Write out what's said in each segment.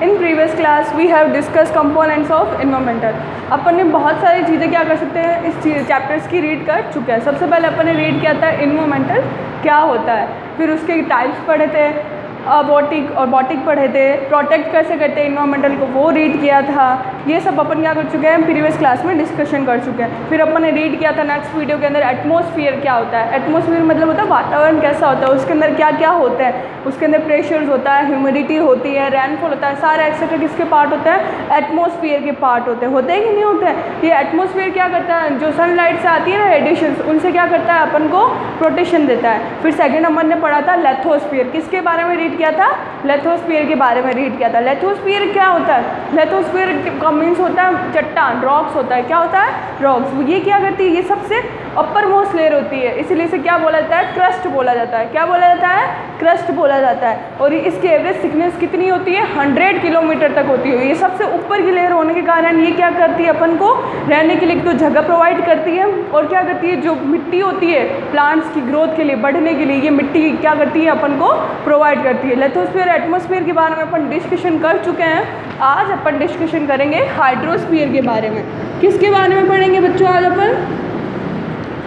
In previous class we have discuss components of environmental. अपन ने बहुत सारी चीज़ें क्या कर सकते हैं इस चैप्टर्स की रीड कर चुके हैं। सबसे पहले अपन ने रीड किया था इन्वायरमेंटल क्या होता है, फिर उसके टाइप्स पढ़े थे, अबॉटिक और बॉटिक पढ़े थे, प्रोटेक्ट कैसे करते हैं इन्वायरमेंटल को वो रीड किया था। ये सब अपन क्या कर चुके हैं प्रीवियस क्लास में डिस्कशन कर चुके हैं। फिर अपन ने रीड किया था नेक्स्ट वीडियो के अंदर एटमॉस्फेयर क्या होता है। एटमॉस्फेयर मतलब होता है वातावरण कैसा होता है, उसके अंदर क्या क्या होता है, उसके अंदर प्रेशर्स होता है, ह्यूमिडिटी होती है, रेनफॉल होता है, सारे एक्सेट्रा किसके पार्ट होते हैं, एटमॉस्फेयर के पार्ट होते हैं कि नहीं होते हैं। ये एटमॉस्फेयर क्या करता है, जो सनलाइट से आती है ना रेडिएशन, उनसे क्या करता है अपन को प्रोटेक्शन देता है। फिर सेकेंड अपन ने पढ़ा था लेथोस्फीयर, किसके बारे में रीड किया था, लेथोस्फीयर के बारे में रीड किया था। लेथोस्फीयर क्या होता है, लेथोस्फीयर का मीन्स होता है चट्टान, रॉक्स होता है, क्या होता है, रॉक्स। ये क्या करती है, ये सबसे अपर मोस्ट लेयर होती है, इसलिए इसे क्या बोला जाता है, क्रस्ट बोला जाता है। क्या बोला जाता है, क्रस्ट बोला जाता है। और इसकी एवरेज थिकनेस कितनी होती है, 100 किलोमीटर तक होती है। ये सबसे ऊपर की लेयर होने के कारण ये क्या करती है अपन को रहने के लिए तो जगह प्रोवाइड करती है, और क्या करती है जो मिट्टी होती है प्लांट्स की ग्रोथ के लिए, बढ़ने के लिए, ये मिट्टी क्या करती है अपन को प्रोवाइड करती है। लेथोस्फीयर एटमॉस्फेयर के बारे में अपन डिस्कशन कर चुके हैं। आज अपन डिस्कशन करेंगे हाइड्रोस्फीयर के बारे में। किसके बारे में पढ़ेंगे बच्चों, आज अपन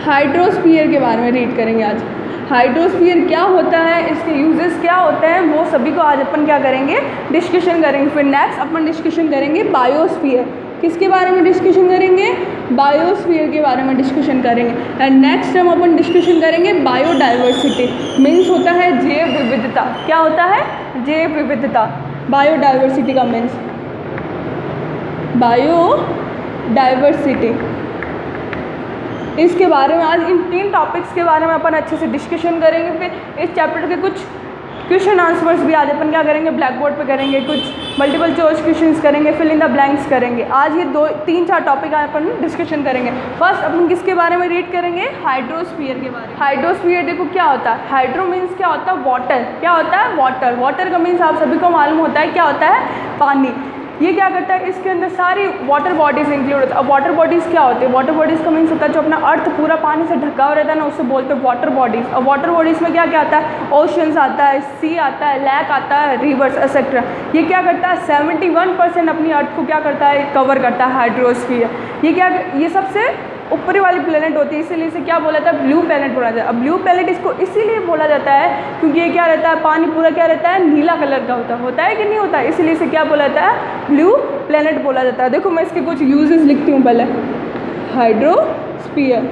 हाइड्रोस्फीयर के बारे में रीड करेंगे। आज हाइड्रोस्फीयर क्या होता है, इसके यूजेस क्या होते हैं, वो सभी को आज अपन क्या करेंगे, डिस्कशन करेंगे। फिर नेक्स्ट अपन डिस्कशन करेंगे बायोस्फीयर। किसके बारे में डिस्कशन करेंगे, बायोस्फीयर के बारे में डिस्कशन करेंगे। एंड नेक्स्ट हम अपन डिस्कशन करेंगे बायोडाइवर्सिटी, मीन्स होता है जैव विविधता। क्या होता है, जैव विविधता। बायोडाइवर्सिटी का मीन्स बायोडाइवर्सिटी। इसके बारे में आज इन 3 टॉपिक्स के बारे में अपन अच्छे से डिस्कशन करेंगे। फिर इस चैप्टर के कुछ क्वेश्चन आंसर्स भी आज अपन क्या करेंगे, ब्लैक बोर्ड पे करेंगे, कुछ मल्टीपल चॉइस क्वेश्चंस करेंगे, फिल इन द ब्लैंक्स करेंगे। आज ये 2-3-4 टॉपिक अपन डिस्कशन करेंगे। फर्स्ट अपन किसके बारे में रीड करेंगे, हाइड्रोस्फीयर के बारे में। हाइड्रोस्फीयर देखो क्या होता है, हाइड्रो मीन्स क्या होता है, वाटर। क्या होता है, वाटर। वाटर का मीन्स आप सभी को मालूम होता है क्या होता है, पानी। ये क्या करता है, इसके अंदर सारी वाटर बॉडीज़ इंक्लूड होता है। अब वाटर बॉडीज़ क्या होती है, वाटर बॉडीज़ का मीन्स होता है जो अपना अर्थ पूरा पानी से ढका हुआ रहता है ना, उससे बोलते हैं वाटर बॉडीज़। और वाटर बॉडीज़ में क्या क्या आता है, ओशंस आता है, सी आता है, लैक आता है, रिवर्स एक्सेट्रा। ये क्या करता है, 71% अपनी अर्थ को क्या करता है, कवर करता है हाइड्रोस्फीयर। ये क्या, ये सबसे ऊपरी वाली प्लेनेट होती है, इसीलिए इसे क्या बोला जाता है, ब्लू प्लेनेट बोला जाता है। अब ब्लू प्लेनेट इसको इसीलिए बोला जाता है क्योंकि ये क्या रहता है, पानी पूरा क्या रहता है, नीला कलर का होता है कि नहीं होता है, इसीलिए इसे क्या बोला जाता है, ब्लू प्लेनेट बोला जाता है। देखो मैं इसके कुछ यूजेस लिखती हूँ पहले। Hydrosphere,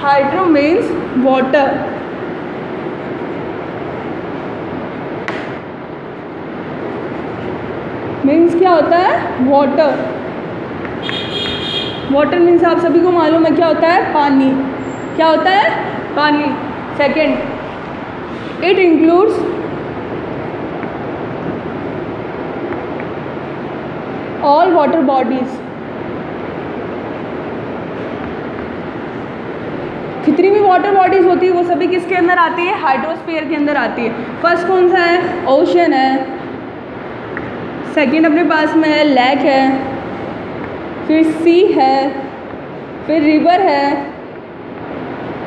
hydro means water, means क्या होता है, वाटर। वाटर मीन्स आप सभी को मालूम है क्या होता है, पानी। क्या होता है, पानी। Second, it includes all water bodies. जितनी भी वाटर बॉडीज होती है वो सभी किसके अंदर आती है, हाइड्रोस्फीयर के अंदर आती है। फर्स्ट कौन सा है, ओशन है। सेकेंड अपने पास में है लैक है, फिर सी है, फिर रिवर है,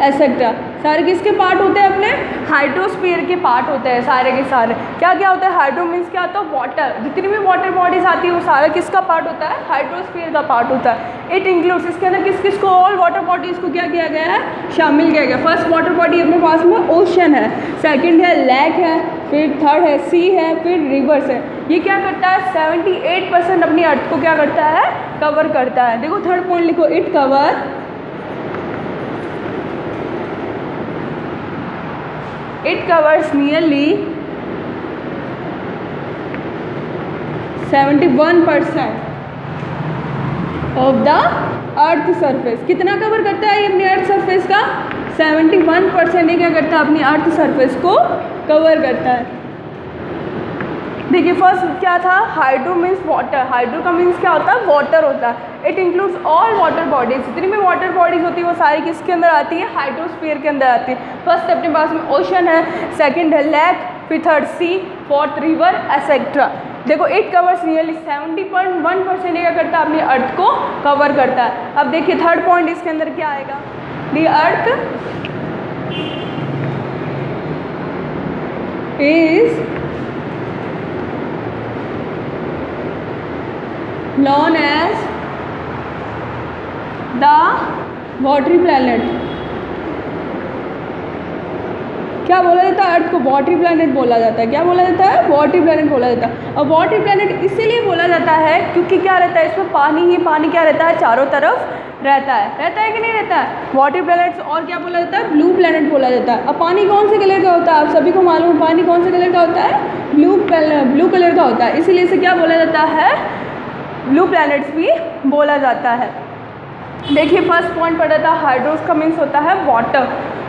एसेट्रा। सारे किसके पार्ट होते हैं, अपने हाइड्रोस्फीयर के पार्ट होते हैं सारे के सारे। क्या क्या होता है, हाइड्रो मीन्स क्या होता है, वाटर। जितनी भी वाटर बॉडीज आती है वो सारा किसका पार्ट होता है, हाइड्रोस्फीयर का पार्ट होता है। इट इंक्लूड्स, इसके अंदर किस किस को, ऑल वाटर बॉडीज को क्या किया गया है, शामिल किया गया। फर्स्ट वाटर बॉडी अपने पास में ओशन है, सेकेंड है लैक है, फिर थर्ड है सी है, फिर रिवर्स है। ये क्या करता है, 78% अपनी अर्थ को क्या करता है, कवर करता है। देखो थर्ड पॉइंट लिखो, it cover, it covers nearly 71% of the earth surface. कितना कवर करता है ये अपनी अर्थ सरफेस का, 71% ये क्या करता है, अपनी अर्थ सरफेस को कवर करता है। देखिए फर्स्ट क्या था, हाइड्रो मीन्स वाटर। हाइड्रो का मीन्स क्या होता है, वाटर होता है। It includes all water bodies. जितनी भी वाटर बॉडीज होती है वो सारी किसके अंदर आती है, हाइड्रोस्फीयर के अंदर आती है। फर्स्ट अपने पास में ओशन है, सेकंड है लैक, फिर third sea, fourth river, etcetera. देखो इट कवर्स नियरली 70.1% ये क्या करता है, अपनी अर्थ को कवर करता है। अब देखिए थर्ड पॉइंट इसके अंदर क्या आएगा, दी अर्थ is known as the watery planet। क्या बोला जाता है? अर्थ को वाटरी प्लैनेट बोला जाता है। क्या बोला जाता है? वाटरी प्लैनेट बोला जाता है। और वाटरी प्लैनेट इसीलिए बोला जाता है क्योंकि क्या रहता है इसमें? पानी ही पानी क्या रहता है? चारों तरफ रहता है कि नहीं रहता है? वाटरी प्लैनेट्स और क्या बोला जाता है? ब्लू प्लैनेट बोला जाता है। अब पानी कौन से कलर का होता है? आप सभी को मालूम है पानी कौन से कलर का होता है? ब्लू कलर का होता है। इसीलिए इसे क्या बोला जाता है? ब्लू प्लैनेट्स भी बोला जाता है। देखिए फर्स्ट पॉइंट पढ़ा था, हाइड्रोस का मीन्स होता है वाटर,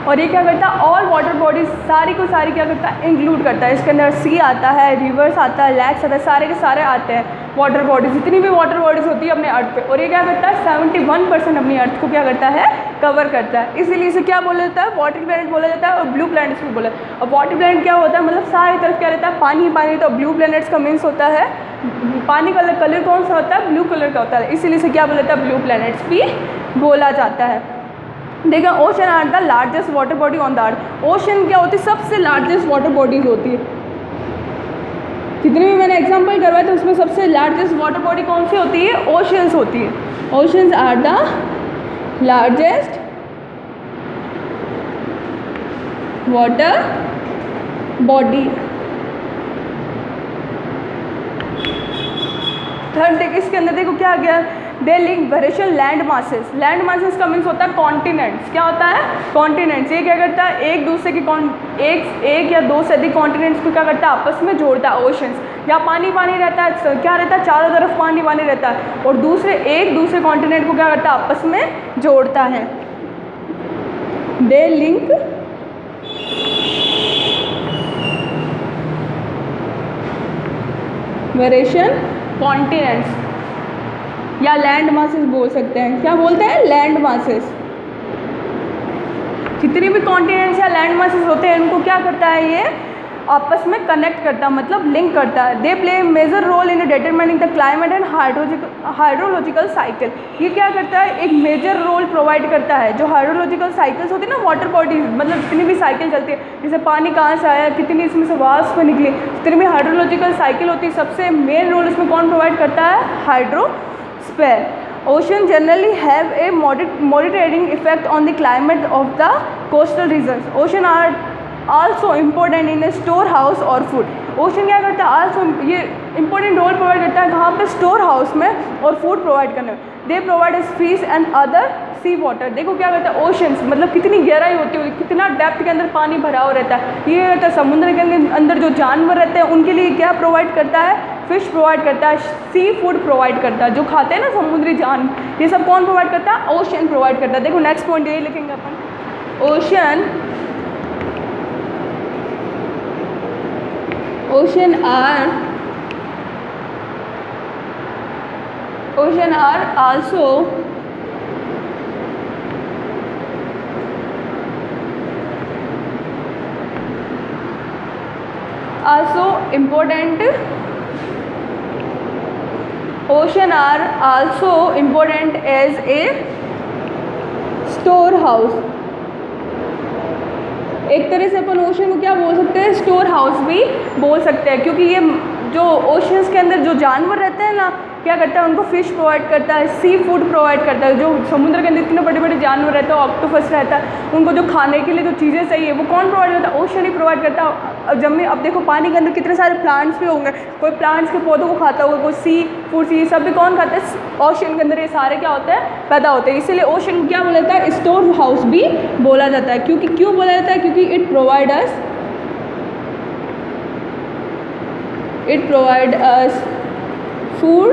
और ये क्या करता है? ऑल वाटर बॉडीज सारी को सारी क्या करता है? इंक्लूड करता है। इसके अंदर सी आता है, रिवर्स आता है, लैक्स आता है, सारे के सारे आते हैं वाटर बॉडीज, जितनी भी वाटर बॉडीज होती है अपने अर्थ पे। और ये क्या करता है? 71% अपनी अर्थ को क्या करता है? कवर करता है। इसीलिए इसे क्या बोला जाता है? वाटर प्लैनेट बोला जाता है। और ब्लू प्लैनेट्स भी बोला जाता है। और वाटर प्लैनेट क्या होता है? मतलब सारी तरफ क्या रहता है? पानी ही पानी। तो ब्लू प्लैनेट्स का मीन्स होता है पानी का कलर कौन सा होता है? ब्लू कलर का होता है। इसीलिए इसे क्या बोला जाता है? ब्लू प्लैनेट्स भी बोला जाता है। देखा, ocean are the largest water body on the earth. Ocean क्या होती है? सबसे लार्जेस्ट वाटर बॉडीज होती है। जितने भी मैंने एग्जांपल करवाए थे उसमें सबसे लार्जेस्ट वाटर बॉडी कौन सी होती है? ओशंस होती है। Oceans are the largest water body. Third देख, इसके अंदर देखो क्या आ गया? They link variation land masses. Land masses का मीन्स होता है कॉन्टिनेंट्स। क्या होता है? कॉन्टिनेंट्स। ये क्या करता है? एक दूसरे की एक या दो से अधिक कॉन्टिनेंट्स को क्या करता है? आपस में जोड़ता है। ओशंस जहाँ पानी पानी रहता है, क्या रहता है? चारों तरफ पानी पानी रहता है, और एक दूसरे कॉन्टिनेंट को क्या करता है? आपस में जोड़ता है। दे लिंक वेरिएशन कॉन्टिनेंट्स या लैंड मासेस बोल सकते हैं। क्या बोलते हैं? Land masses. जितने भी कॉन्टिनेंट्स या लैंड मासेस होते हैं इनको क्या करता है? ये आपस में कनेक्ट करता है, मतलब लिंक करता है। They play major role in determining the climate and hydrological cycle. ये क्या करता है? एक मेजर रोल प्रोवाइड करता है। जो हाइड्रोलॉजिकल साइकिल्स होती है ना, वाटर बॉडीज, मतलब जितनी भी साइकिल चलती है, जैसे पानी कहाँ से आया, कितनी इसमें से वाष्प निकली, जितनी भी हाइड्रोलॉजिकल साइकिल होती है, सबसे मेन रोल इसमें कौन प्रोवाइड करता है? Hydrosphere. Ocean generally have a moderating effect on the climate of the coastal regions. Ocean are also important in a storehouse or food. Ocean क्या करता है? also ये important रोल प्रोवाइड करता है कहाँ पे? स्टोर हाउस में और फूड प्रोवाइड करने में। They provide as fish and other sea water. देखो क्या करता है? ओशंस मतलब कितनी गहराई होती होगी, कितना डेप्थ के अंदर पानी भरा हुआ रहता है। ये रहता है समुद्र के अंदर जो जानवर रहते हैं उनके लिए क्या प्रोवाइड करता है? फिश प्रोवाइड करता है, सी फूड प्रोवाइड करता है। जो खाते हैं ना समुद्री जानवर, ये सब कौन प्रोवाइड करता है? ओशन प्रोवाइड करता है। देखो नेक्स्ट पॉइंट यही लिखेंगे अपन। Ocean are also important. Ocean are also important as a storehouse. एक तरह से अपन ओशन को क्या बोल सकते हैं? स्टोर हाउस भी बोल सकते हैं, क्योंकि ये जो ओशंस के अंदर जो जानवर रहते हैं ना, क्या करता है? उनको फिश प्रोवाइड करता है, सी फूड प्रोवाइड करता है। जो समुद्र के अंदर इतने बड़े बड़े जानवर रहते हैं, ऑक्टोपस रहता है, उनको जो खाने के लिए जो चीज़ें चाहिए वो कौन प्रोवाइड करता है? ओशन ही प्रोवाइड करता है। अब देखो पानी के अंदर कितने सारे प्लांट्स भी होंगे, कोई प्लांट्स के पौधों को खाता होगा, कोई सी फूड, ये सब भी कौन खाता है? ओशन के अंदर ये सारे क्या होते हैं? पैदा होते हैं। इसीलिए ओशन क्या बोला जाता है? स्टोर हाउस भी बोला जाता है। क्यों बोला जाता है? क्योंकि it provide us food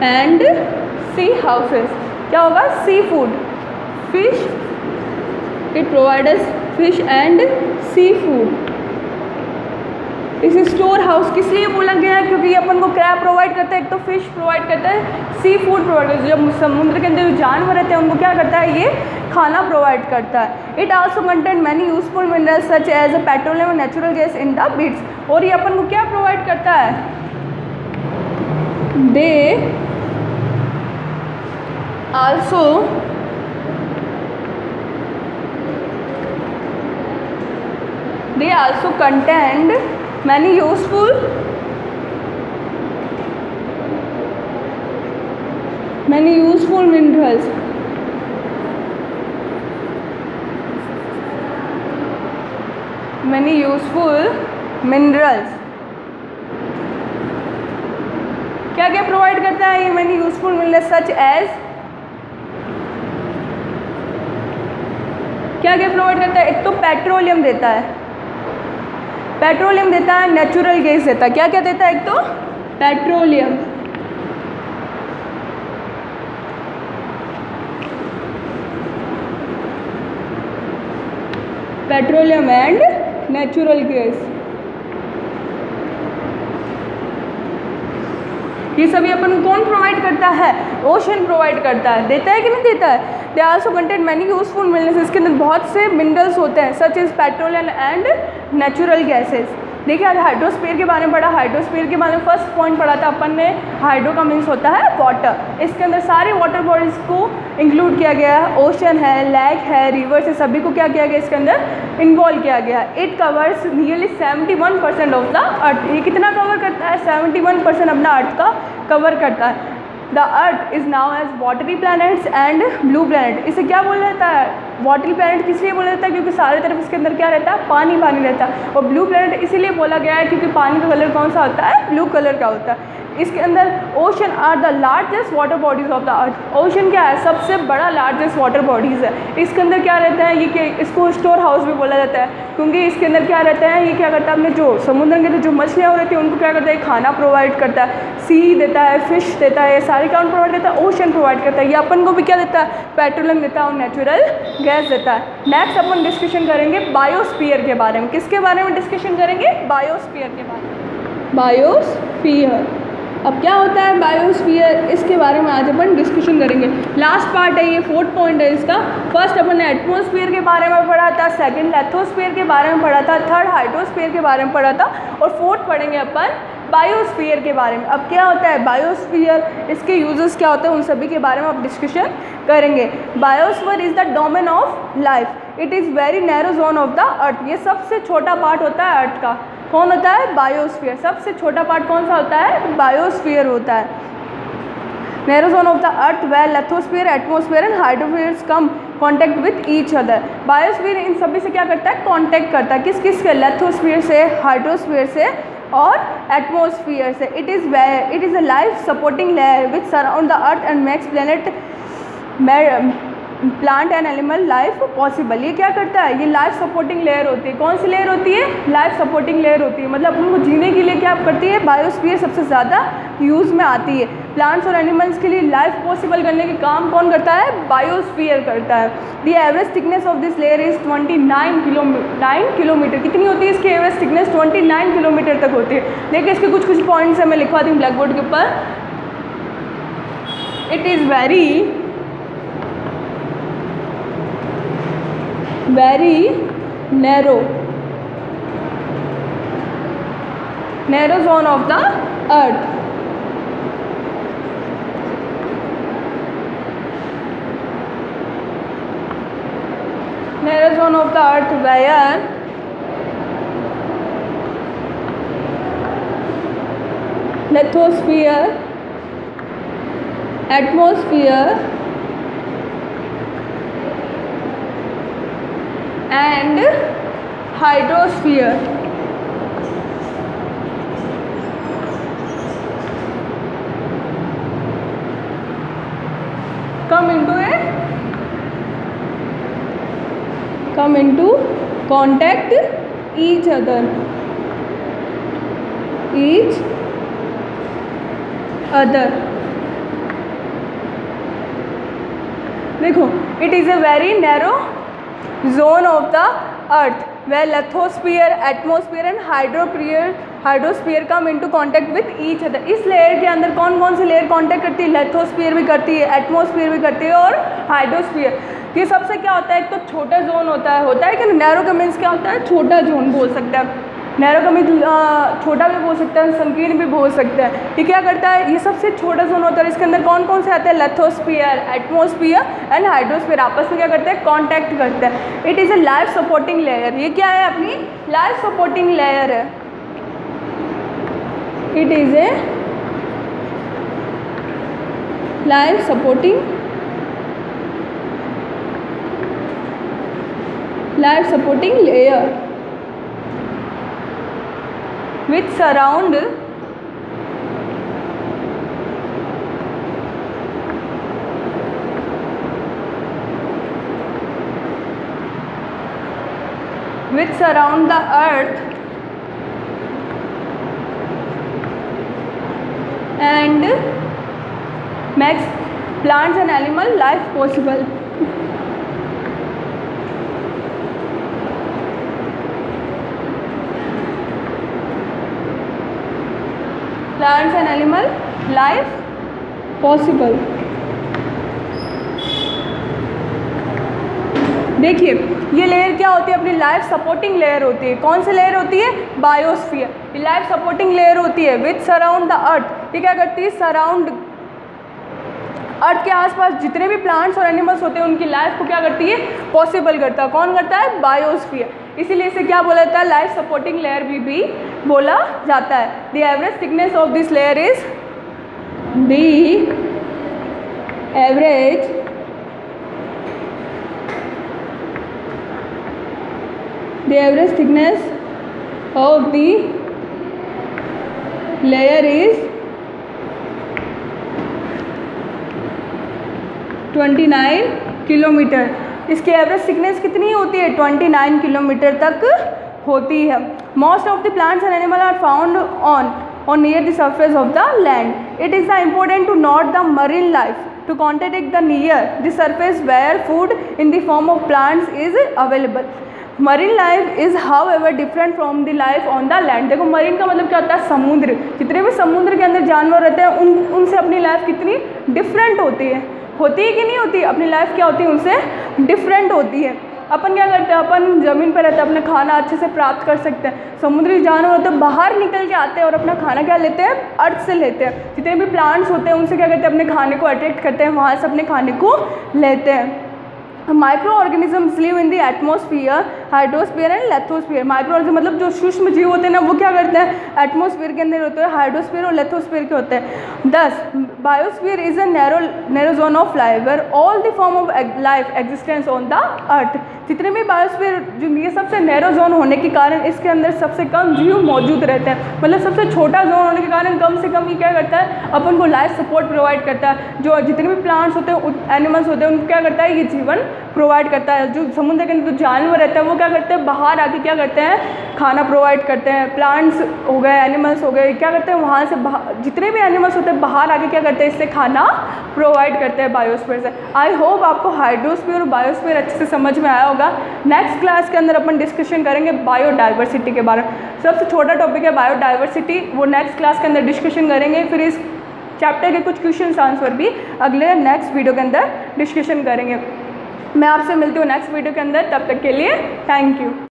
and sea houses. क्या होगा? Sea food, fish. It provide us fish and sea food. इसे स्टोर हाउस किस लिए बोला गया है? क्योंकि ये अपन को क्या प्रोवाइड करता है? एक तो फिश प्रोवाइड करता है, सी फूड प्रोवाइड करता है। जब समुद्र के अंदर जो जानवर रहते हैं उनको क्या करता है? ये खाना प्रोवाइड करता है। It also contain many useful minerals such as petroleum and natural gas in the beds. और ये अपन को क्या प्रोवाइड करता है? They also also content many useful minerals. Many useful minerals क्या क्या प्रोवाइड करता है ये many useful minerals? Such as क्या क्या प्रोवाइड करता है? एक तो पेट्रोलियम देता है, पेट्रोलियम देता है, नेचुरल गैस देता है। क्या क्या देता है? एक तो petroleum, petroleum and natural gas, ये सभी अपन को कौन प्रोवाइड करता है? ओशन प्रोवाइड करता है। देता है कि नहीं देता है? They also contain many useful minerals, इसके अंदर बहुत से मिनरल्स होते हैं such is petroleum and natural gases. देखिए आज हाइड्रोस्फीयर के बारे में पढ़ा, हाइड्रोस्फीयर के बारे में फर्स्ट पॉइंट पढ़ा था अपन ने, हाइड्रो का मीन्स होता है वाटर। इसके अंदर सारे वाटर बॉडीज़ को इंक्लूड किया गया है, ओशन है, लेक है, रिवर्स है, सभी को क्या किया गया इसके अंदर इन्वॉल्व किया गया है। It covers nearly 71% of the अर्थ। ये कितना कवर करता है? 71% अपना अर्थ का कवर करता है। The earth is now as watery planets and blue planet. इसे क्या बोला जाता है? वाटरी प्लैनेट किस लिए बोला जाता है? क्योंकि सारे तरफ इसके अंदर क्या रहता है? पानी पानी रहता है। और ब्लू प्लैनेट इसीलिए बोला गया है क्योंकि पानी का कलर कौन सा होता है? ब्लू कलर का होता है। इसके अंदर ocean are the largest water bodies of the earth. Ocean क्या है? सबसे बड़ा लार्जेस्ट वाटर बॉडीज़ है। इसके अंदर क्या रहता है? ये इसको स्टोर हाउस भी बोला जाता है क्योंकि इसके अंदर क्या रहता है? ये क्या करता है? अपने जो समुद्र के जो मछलियाँ रहती हैं उनको क्या करता है? खाना प्रोवाइड करता है, सी देता है, फिश देता है, ये सारे कौन प्रोवाइड करता है? ओशन प्रोवाइड करता है। ये अपन को भी क्या देता है? पेट्रोलियम देता है और नेचुरल गैस देता है। नेक्स्ट अपन डिस्कशन करेंगे बायोस्फीयर के बारे में। किसके बारे में डिस्कशन करेंगे? बायोस्फीयर के बारे में। बायोस्फीयर अब क्या होता है बायोस्फीयर, इसके बारे में आज अपन डिस्कशन करेंगे। लास्ट पार्ट है ये, 4th पॉइंट है इसका। फर्स्ट अपन ने एटमॉस्फेयर के बारे में पढ़ा था, सेकंड लिथोस्फीयर के बारे में पढ़ा था, थर्ड हाइड्रोस्फीयर के बारे में पढ़ा था और फोर्थ पढ़ेंगे अपन बायोस्फीयर के बारे में। अब क्या होता है बायोस्फीयर, इसके यूजेस क्या होते हैं, उन सभी के बारे में आप डिस्कशन करेंगे। Biosphere is the domain of life, it is very narrow zone of the अर्थ। ये सबसे छोटा पार्ट होता है अर्थ का। कौन होता है? बायोस्फीयर। सबसे छोटा पार्ट कौन सा होता है? बायोस्फीयर होता है। Narrow zone of the earth where lithosphere, atmosphere and hydrosphere come contact with each other. Biosphere इन सभी से क्या करता है? कॉन्टैक्ट करता है। किस किस से? लिथोस्फीयर से, हाइड्रोस्फीयर से और एटमॉस्फेयर से। It is a life supporting layer which surround the earth and makes plant and animal life possible. ये क्या करता है? ये लाइफ सपोर्टिंग लेयर होती है। कौन सी लेयर होती है? लाइफ सपोर्टिंग लेयर होती है। मतलब उनको जीने के लिए क्या करती है? बायोस्फीयर सबसे ज़्यादा यूज़ में आती है। प्लांट्स और एनिमल्स के लिए लाइफ पॉसिबल करने के काम कौन करता है? बायोस्फीयर करता है। The average thickness of this layer is 29 kilometre. कितनी होती है इसकी एवरेज थिकनेस? 29 किलोमीटर तक होती है। देखिए इसके कुछ कुछ पॉइंट्स है, मैं लिखवाती हूँ ब्लैक बोर्ड के ऊपर। It is very narrow zone of the earth. Narrow zone of the earth where lithosphere, atmosphere and hydrosphere come into contact each other देखो, it is a very narrow zone of the earth where lithosphere, atmosphere and hydrosphere come into contact with each other. इस layer के अंदर कौन कौन सी layer contact करती है? Lithosphere भी करती है, एटमॉस्फेयर भी करती है और हाइड्रोस्फीयर। ये सबसे क्या होता है? एक तो छोटा जोन होता है कि नैरो का मीन्स क्या होता है? छोटा जोन बोल सकते हैं। नैरो का मीन्स छोटा भी बोल सकते हैं, संकीर्ण भी बोल सकते हैं। ये क्या करता है, ये सबसे छोटा जोन होता है, इसके अंदर कौन कौन से आते हैं, लिथोस्फीयर, एटमॉस्फेयर एंड हाइड्रोस्फीयर, आपस में क्या करते हैं, कांटेक्ट करते हैं। It is a life supporting layer, ये क्या है, अपनी लाइफ सपोर्टिंग लेयर है। It is a life supporting layer which surround the earth and makes plants and animal life possible. Plants and animal life possible. देखिए ये layer क्या होती है, अपनी लाइफ सपोर्टिंग लेयर होती है। कौन सी लेयर होती है, बायोस्फीयर। ये लाइफ सपोर्टिंग लेयर होती है विच सराउंड द अर्थ। ये क्या करती है, सराउंड अर्थ के आसपास जितने भी प्लांट्स और एनिमल्स होते हैं उनकी लाइफ को क्या करती है, पॉसिबल करता है। कौन करता है, बायोस्फीयर। इसीलिए इसे क्या बोला जाता है, लाइफ सपोर्टिंग लेयर भी बोला जाता है। The average thickness of this layer is the average thickness of the layer is 29 kilometre. इसकी एवरेज थिकनेस कितनी होती है, 29 किलोमीटर तक होती है। Most of the plants and animal are found on near the surface of the land. It is important to note the marine life to contact the near the surface where food in the form of plants is available. Marine life is however different from the life on the land. देखो marine का मतलब क्या होता है, समुद्र। जितने भी समुद्र के अंदर जानवर रहते हैं उनसे अपनी लाइफ कितनी डिफरेंट होती है कि नहीं होती, अपनी लाइफ क्या होती है, उनसे डिफरेंट होती है। अपन क्या करते हैं, अपन ज़मीन पर रहते हैं, अपना खाना अच्छे से प्राप्त कर सकते हैं। समुद्री जानवर होते हैं बाहर निकल के आते हैं और अपना खाना क्या लेते हैं, अर्थ से लेते हैं। जितने भी प्लांट्स होते हैं उनसे क्या करते हैं, अपने खाने को अट्रैक्ट करते हैं, वहाँ से अपने खाने को लेते हैं। Micro organisms live in the atmosphere, hydrosphere and lithosphere. Micro organism मतलब जो सूक्ष्म जीव होते हैं ना, वो क्या करते हैं, एटमॉस्फेयर के अंदर होते हैं, हाइड्रोस्फीयर और लिथोस्फीयर के होते हैं। This biosphere is a narrow zone of life where all the form of life existence on the earth. जितने भी बायोस्फीयर जो ये सबसे नैरो जोन होने के कारण इसके अंदर सबसे कम जीव मौजूद रहते हैं। मतलब सबसे छोटा जोन होने के कारण कम से कम ये क्या करता है, अपन को लाइफ सपोर्ट प्रोवाइड करता है। जो जितने भी प्लांट्स होते हैं, एनिमल्स होते हैं, उनको क्या करता है, ये जीवन प्रोवाइड करता है। जो समुद्र के अंदर जो जानवर रहते हैं वो क्या करते हैं, बाहर आके क्या करते हैं, खाना प्रोवाइड करते हैं। प्लांट्स हो गए, एनिमल्स हो गए, क्या करते हैं, वहाँ से जितने भी एनिमल्स होते हैं बाहर आके क्या करते हैं, इससे खाना प्रोवाइड करते हैं बायोस्फीयर से। आई होप आपको हाइड्रोस्फीयर और बायोस्फीयर अच्छे से समझ में आया होगा। नेक्स्ट क्लास के अंदर अपन डिस्कशन करेंगे बायोडाइवर्सिटी के बारे में। सबसे छोटा टॉपिक है बायोडाइवर्सिटी, वो नेक्स्ट क्लास के अंदर डिस्कशन करेंगे। फिर इस चैप्टर के कुछ क्वेश्चन आंसर भी अगले नेक्स्ट वीडियो के अंदर डिस्कशन करेंगे। मैं आपसे मिलती हूँ नेक्स्ट वीडियो के अंदर, तब तक के लिए थैंक यू।